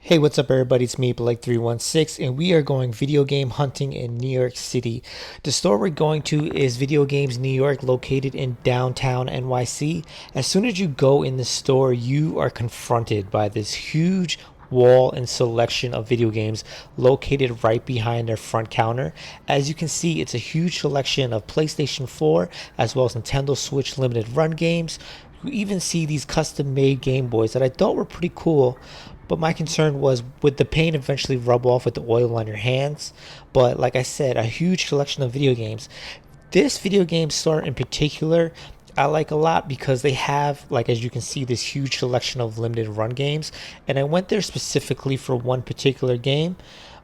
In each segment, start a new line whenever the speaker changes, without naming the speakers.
Hey, what's up, everybody? It's me, Blake316, and we are going video game hunting in New York City. The store we're going to is Video Games New York, located in downtown NYC. As soon as you go in the store, you are confronted by this huge wall and selection of video games located right behind their front counter. As you can see, it's a huge selection of PlayStation 4 as well as Nintendo Switch limited run games. You even see these custom made Game Boys that I thought were pretty cool, but my concern was, would the paint eventually rub off with the oil on your hands? But like I said, a huge selection of video games. This video game store in particular, I like a lot because they have, like, as you can see, this huge selection of limited run games. And I went there specifically for one particular game,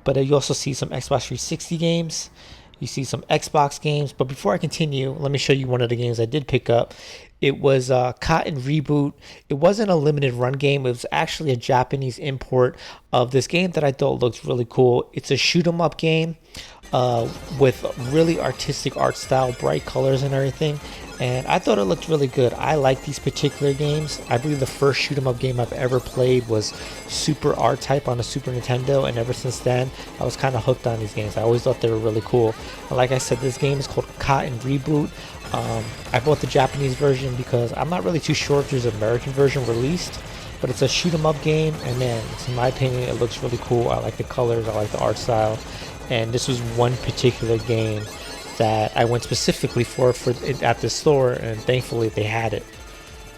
but you also see some Xbox 360 games. You see some Xbox games. But before I continue, let me show you one of the games I did pick up. It was Cotton Reboot. It wasn't a limited run game. It was actually a Japanese import of this game that I thought looked really cool. It's a shoot 'em up game with really artistic art style, bright colors and everything. And I thought it looked really good. I like these particular games. I believe the first shoot 'em up game I've ever played was Super R-Type on the Super Nintendo, and ever since then, I was kind of hooked on these games. I always thought they were really cool. And like I said, this game is called Cotton Reboot. I bought the Japanese version because I'm not really too sure if there's an American version released, but it's a shoot 'em up game, and man, in my opinion, it looks really cool. I like the colors, I like the art style, and this was one particular game that I went specifically for at the store, and thankfully they had it.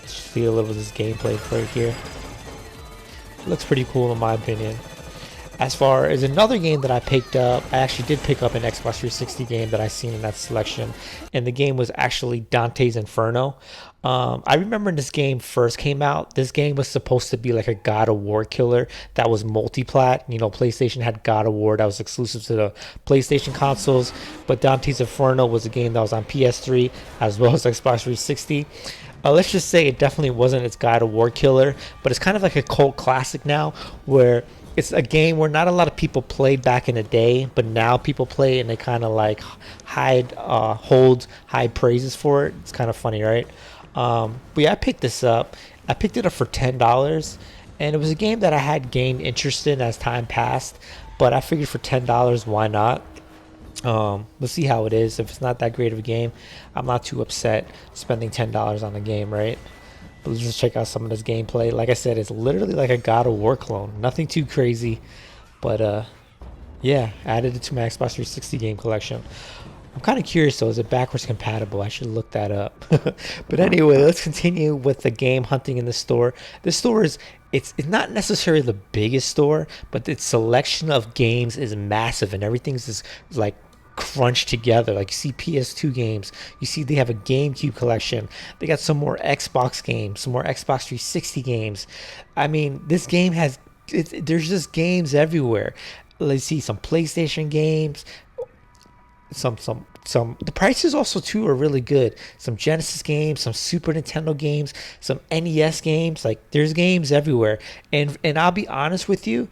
Let's see a little of this gameplay right here. It looks pretty cool in my opinion. As far as another game that I picked up, I actually did pick up an Xbox 360 game that I seen in that selection, and the game was actually Dantes Inferno. I remember when this game first came out, this game was supposed to be like a God of War killer that was multi-plat. You know, PlayStation had God of War that was exclusive to the PlayStation consoles, but Dantes Inferno was a game that was on PS3 as well as Xbox 360. Let's just say it definitely wasn't its God of War killer, but it's kind of like a cult classic now, where it's a game where not a lot of people played back in the day, but now people play and they kind of like hold high praises for it. It's kind of funny, right? But yeah, I picked this up. I picked it up for $10, and it was a game that I had gained interest in as time passed. But I figured for $10, why not? We'll see how it is. If it's not that great of a game, I'm not too upset spending $10 on a game, right? But let's just check out some of this gameplay. Like I said, it's literally like a God of War clone. Nothing too crazy, but yeah, added it to my Xbox 360 game collection. I'm kind of curious though, is it backwards compatible? I should look that up. But anyway, let's continue with the game hunting in the store. This store is it's not necessarily the biggest store, but its selection of games is massive, and everything's just like crunched together. Like, you see PS2 games, you see they have a GameCube collection, they got some more Xbox games, some more Xbox 360 games. I mean, this game has there's just games everywhere. Let's see, some PlayStation games, some the prices also too are really good. Some Genesis games, some Super Nintendo games, some NES games. Like, there's games everywhere. And I'll be honest with you,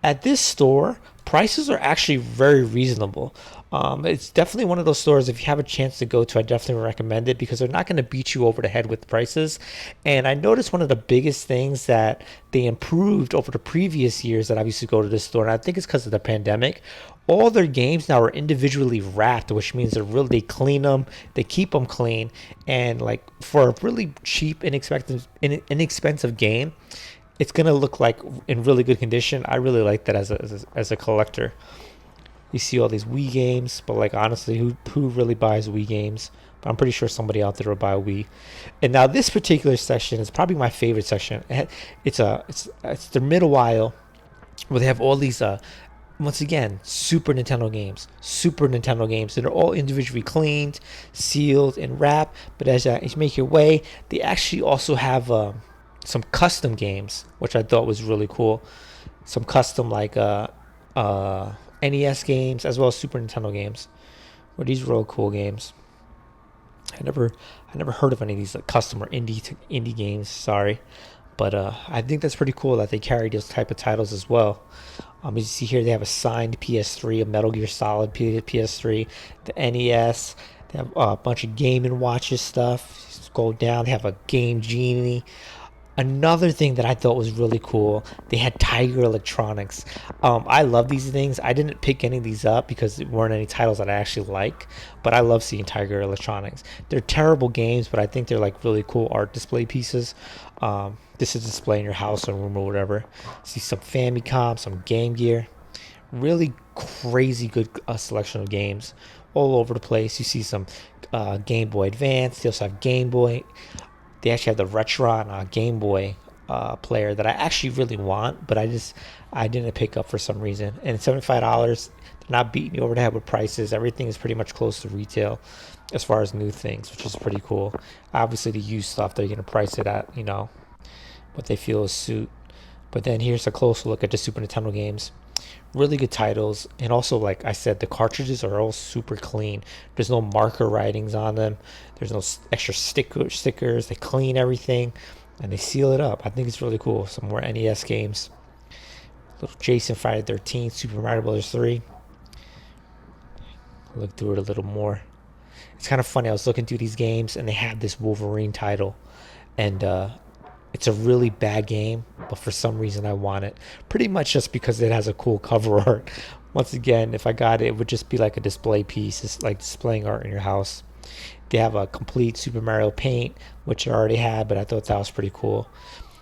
at this store, prices are actually very reasonable. It's definitely one of those stores, if you have a chance to go to, I definitely recommend it, because they're not going to beat you over the head with prices. And I noticed one of the biggest things that they improved over the previous years that I used to go to this store, and I think it's because of the pandemic, all their games now are individually wrapped, which means they clean them, they keep them clean, and like, for a really cheap, inexpensive game, it's gonna look like in really good condition. I really like that as a collector. You see all these Wii games, but like, honestly, who really buys Wii games? But I'm pretty sure somebody out there will buy a Wii. And now this particular section is probably my favorite section. It's the middle aisle where they have all these once again, Super Nintendo games that are all individually cleaned, sealed, and wrapped. But as you make your way, they actually also have some custom games, which I thought was really cool. Some custom, like NES games as well as Super Nintendo games. Well, these real cool games. I never heard of any of these custom or indie games. Sorry, but I think that's pretty cool that they carry those type of titles as well. As you see here, they have a signed PS3, a Metal Gear Solid PS3, the NES. They have a bunch of Game and Watches stuff. Scroll down, they have a Game Genie. Another thing that I thought was really cool, they had Tiger Electronics. I love these things. I didn't pick any of these up because there weren't any titles that I actually like, but I love seeing Tiger Electronics. They're terrible games, but I think they're like really cool art display pieces. This is display in your house or room or whatever. See some Famicom, some Game Gear. Really crazy good selection of games all over the place. You see some Game Boy Advance. They also have Game Boy. They actually have the Retron Game Boy player that I actually really want, but I didn't pick up for some reason. And $75, they're not beating you over the head with prices. Everything is pretty much close to retail as far as new things, which is pretty cool. Obviously, the used stuff they're gonna price it at, what they feel is suit. But then here's a closer look at the Super Nintendo games. Really good titles, and also like I said, the cartridges are all super clean. There's no marker writings on them. There's no extra stickers. They clean everything and they seal it up. I think it's really cool. Some more NES games. Little Jason Friday 13th, Super Mario Bros. 3. Look through it a little more. It's kind of funny. I was looking through these games and they had this Wolverine title, and it's a really bad game, but for some reason I want it. Pretty much just because it has a cool cover art. Once again, if I got it, it would just be like a display piece. It's like displaying art in your house. They have a complete Super Mario Paint, which I already had, but I thought that was pretty cool.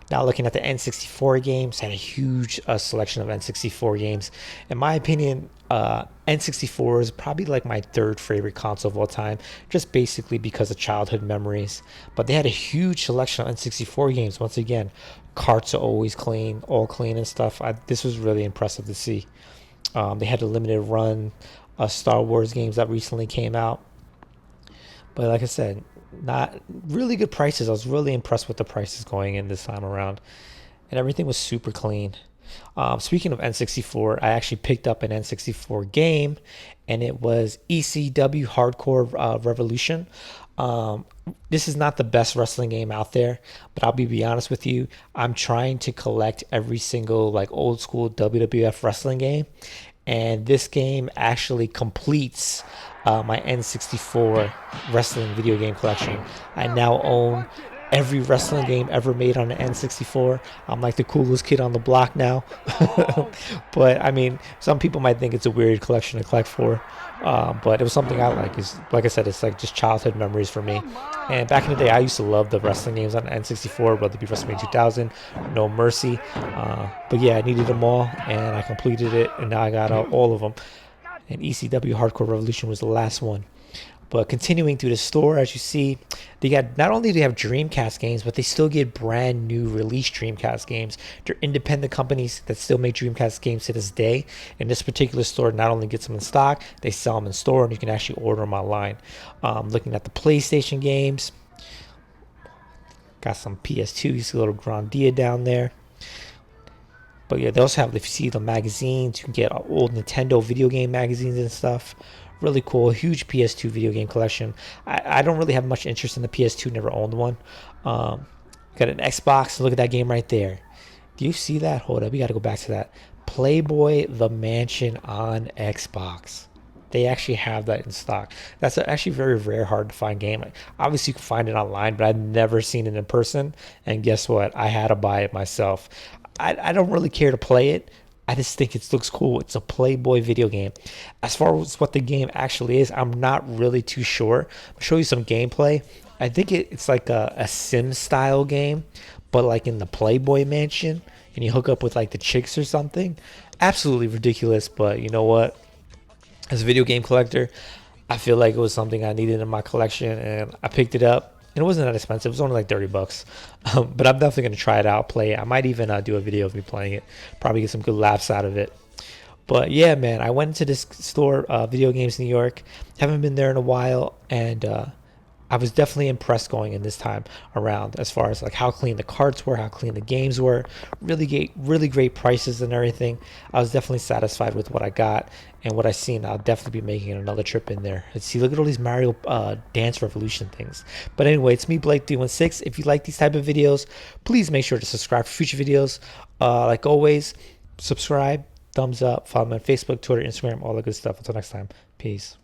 Now looking at the N64 games, had a huge selection of N64 games. In my opinion, N64 is probably like my third favorite console of all time, just basically because of childhood memories. But they had a huge selection of N64 games. Once again, carts are always clean, all clean and stuff. This was really impressive to see. They had a limited run Star Wars games that recently came out. But like I said, not really good prices. I was really impressed with the prices going in this time around, and everything was super clean. Speaking of N64, I actually picked up an N64 game, and it was ECW Hardcore Revolution. This is not the best wrestling game out there, but I'll be honest with you. I'm trying to collect every single like old school WWF wrestling game, and this game actually completes my N64 wrestling video game collection. I now own every wrestling game ever made on the N64. I'm like the coolest kid on the block now. But I mean, some people might think it's a weird collection to collect for. But it was something I like. Is like I said, it's like just childhood memories for me. And back in the day, I used to love the wrestling games on N64, whether it be WrestleMania 2000, No Mercy. But yeah, I needed them all, and I completed it, and now I got all of them. And ECW Hardcore Revolution was the last one. But continuing through the store, as you see, they got not only do they have Dreamcast games, but they still get brand new release Dreamcast games. They're independent companies that still make Dreamcast games to this day. And this particular store not only gets them in stock, they sell them in store, and you can actually order them online. Looking at the PlayStation games, got some PS2. You see a little Grandia down there. But yeah, they also have, if you see the magazines, you can get old Nintendo video game magazines and stuff. Really cool, huge PS2 video game collection. I don't really have much interest in the PS2, never owned one. Got an Xbox, look at that game right there. Do you see that? Hold up, we got to go back to that. Playboy The Mansion on Xbox. They actually have that in stock. That's actually very rare, hard to find game. Obviously, you can find it online, but I've never seen it in person. And guess what? I had to buy it myself. I don't really care to play it. I just think it looks cool. It's a Playboy video game. As far as what the game actually is, I'm not really too sure. I'll show you some gameplay. I think it's like a Sim style game, but like in the Playboy mansion, and you hook up with like the chicks or something. Absolutely ridiculous, but you know what? As a video game collector, I feel like it was something I needed in my collection, and I picked it up. And it wasn't that expensive. It was only like $30. But I'm definitely going to try it out, play it. I might even do a video of me playing it. Probably get some good laughs out of it. But yeah, man, I went into this store, Video Games New York. Haven't been there in a while, and I was definitely impressed going in this time around as far as like how clean the carts were, how clean the games were. Really great prices and everything. I was definitely satisfied with what I got and what I seen. I'll definitely be making another trip in there. Let's see, look at all these Mario Dance Revolution things. But anyway, it's me, Blake316. If you like these type of videos, please make sure to subscribe for future videos. Like always, subscribe, thumbs up, follow me on Facebook, Twitter, Instagram, all the good stuff. Until next time, peace.